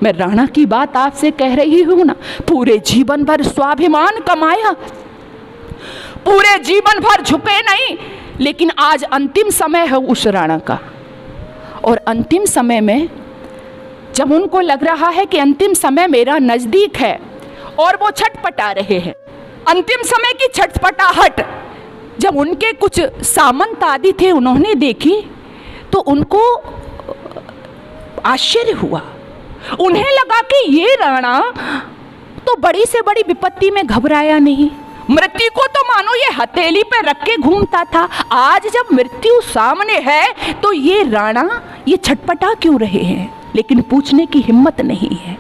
मैं राणा की बात आपसे कह रही हूं ना, पूरे जीवन भर स्वाभिमान कमाया, पूरे जीवन भर झुके नहीं, लेकिन आज अंतिम समय है उस राणा का। और अंतिम समय में जब उनको लग रहा है कि अंतिम समय मेरा नजदीक है और वो छटपटा रहे हैं, अंतिम समय की छटपटाहट जब उनके कुछ सामंत आदि थे उन्होंने देखी तो उनको आश्चर्य हुआ। उन्हें लगा कि ये राणा तो बड़ी से बड़ी विपत्ति में घबराया नहीं, मृत्यु को तो मानो ये हथेली पे रख के घूमता था। आज जब मृत्यु सामने है तो ये राणा ये छटपटा क्यों रहे हैं? लेकिन पूछने की हिम्मत नहीं है।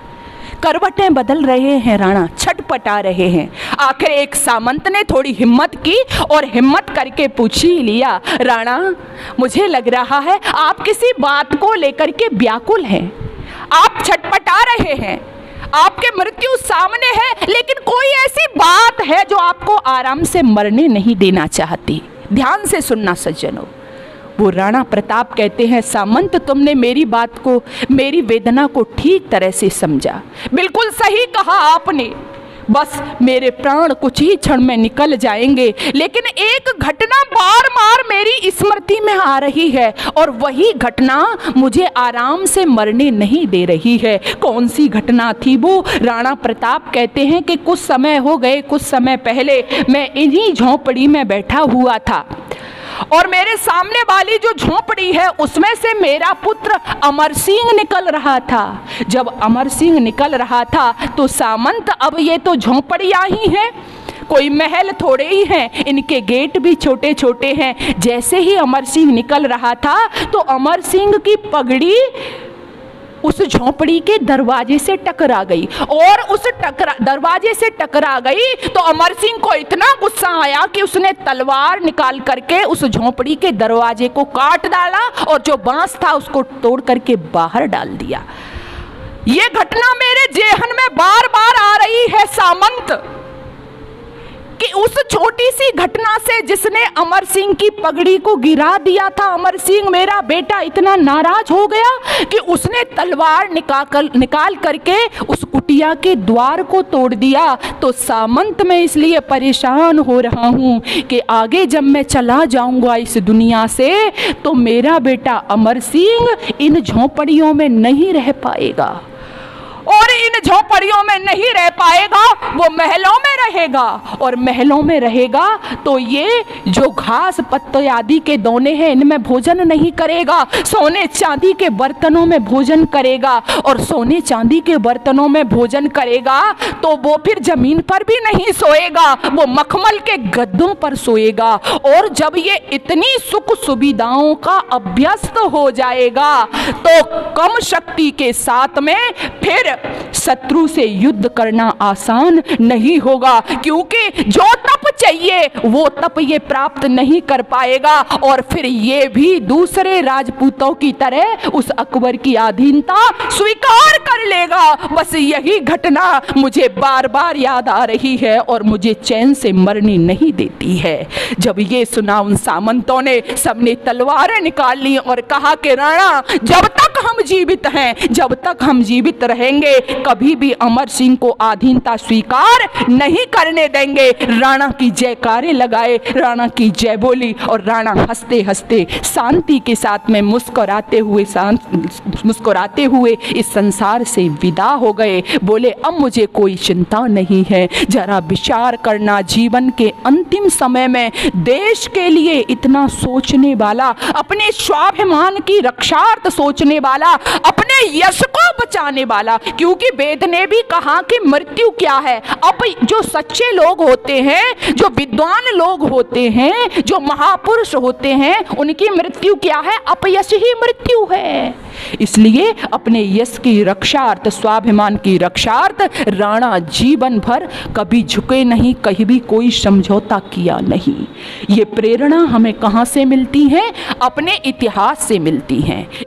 करवटें बदल रहे हैं, राणा छटपटा रहे हैं। आखिर एक सामंत ने थोड़ी हिम्मत की और हिम्मत करके पूछ ही लिया, राणा मुझे लग रहा है आप किसी बात को लेकर के व्याकुल हैं, आप छटपटा रहे हैं, आपके मृत्यु सामने है, लेकिन कोई ऐसी बात है जो आपको आराम से मरने नहीं देना चाहती। ध्यान से सुनना सज्जनों। वो राणा प्रताप कहते हैं, सामंत तुमने मेरी बात को, मेरी वेदना को ठीक तरह से समझा, बिल्कुल सही कहा आपने। बस मेरे प्राण कुछ ही क्षण में निकल जाएंगे, लेकिन एक घटना बार बार मेरी स्मृति में आ रही है और वही घटना मुझे आराम से मरने नहीं दे रही है। कौन सी घटना थी वो? राणा प्रताप कहते हैं कि कुछ समय हो गए, कुछ समय पहले मैं इन्हीं झोंपड़ी में बैठा हुआ था और मेरे सामने वाली जो झोंपड़ी है उसमें से मेरा पुत्र अमर सिंह निकल रहा था। जब अमर सिंह निकल रहा था तो सामंत, अब ये तो झोंपड़ियां ही हैं, कोई महल थोड़े ही हैं, इनके गेट भी छोटे छोटे हैं। जैसे ही अमर सिंह निकल रहा था तो अमर सिंह की पगड़ी उस झोंपड़ी के दरवाजे से टकरा गई और उस दरवाजे से टकरा गई तो अमर सिंह को इतना गुस्सा आया कि उसने तलवार निकाल करके उस झोंपड़ी के दरवाजे को काट डाला और जो बांस था उसको तोड़ करके बाहर डाल दिया। ये घटना मेरे जेहन में बार बार आ रही है सामंत, कि उस छोटी सी घटना से जिसने अमर सिंह की पगड़ी को गिरा दिया था, अमर सिंह मेरा बेटा इतना नाराज हो गया कि उसने तलवार निकाल करके उस कुटिया के द्वार को तोड़ दिया। तो सामंत मैं इसलिए परेशान हो रहा हूँ कि आगे जब मैं चला जाऊंगा इस दुनिया से तो मेरा बेटा अमर सिंह इन झोंपड़ियों में नहीं रह पाएगा और इन झोंपड़ियों में नहीं रह पाएगा, वो महलों में रहेगा और महलों में रहेगा तो ये जो घास पत्ते आदि के दोने हैं इनमें भोजन नहीं करेगा, सोने चांदी के बर्तनों में भोजन करेगा और सोने चांदी के बर्तनों में भोजन करेगा तो वो फिर जमीन पर भी नहीं सोएगा, वो मखमल के गद्दों पर सोएगा। और जब ये इतनी सुख सुविधाओं का अभ्यस्त हो जाएगा तो कम शक्ति के साथ में फिर शत्रु से युद्ध करना आसान नहीं होगा, क्योंकि जो तप चाहिए वो तप ये प्राप्त नहीं कर पाएगा और फिर ये भी दूसरे राजपूतों की तरह उस अकबर की अधीनता स्वीकार कर लेगा। बस यही घटना मुझे बार बार याद आ रही है और मुझे चैन से मरने नहीं देती है। जब ये सुना उन सामंतों ने सबने तलवारें निकाल ली और कहा कि राणा जब तक हम जीवित हैं, जब तक हम जीवित रहेंगे कभी भी अमर सिंह को अधीनता स्वीकार नहीं करने देंगे। राणा की जयकारे लगाए, राणा की जय बोली और राणा हंसते हंसते शांति के साथ में मुस्कुराते हुए इस संसार से विदा हो गए। बोले अब मुझे कोई चिंता नहीं है। जरा विचार करना, जीवन के अंतिम समय में देश के लिए इतना सोचने वाला, अपने स्वाभिमान की रक्षार्थ सोचने वाला, अपने यश को बचाने वाला, क्योंकि वेद ने भी कहा कि मृत्यु क्या है। अब जो सच्चे लोग होते हैं, जो विद्वान लोग होते हैं, जो महापुरुष होते हैं, उनकी मृत्यु क्या है? अपयश ही मृत्यु है। इसलिए अपने यश की रक्षार्थ, स्वाभिमान की रक्षार्थ राणा जीवन भर कभी झुके नहीं, कहीं भी कोई समझौता किया नहीं। ये प्रेरणा हमें कहां से मिलती है? अपने इतिहास से मिलती है।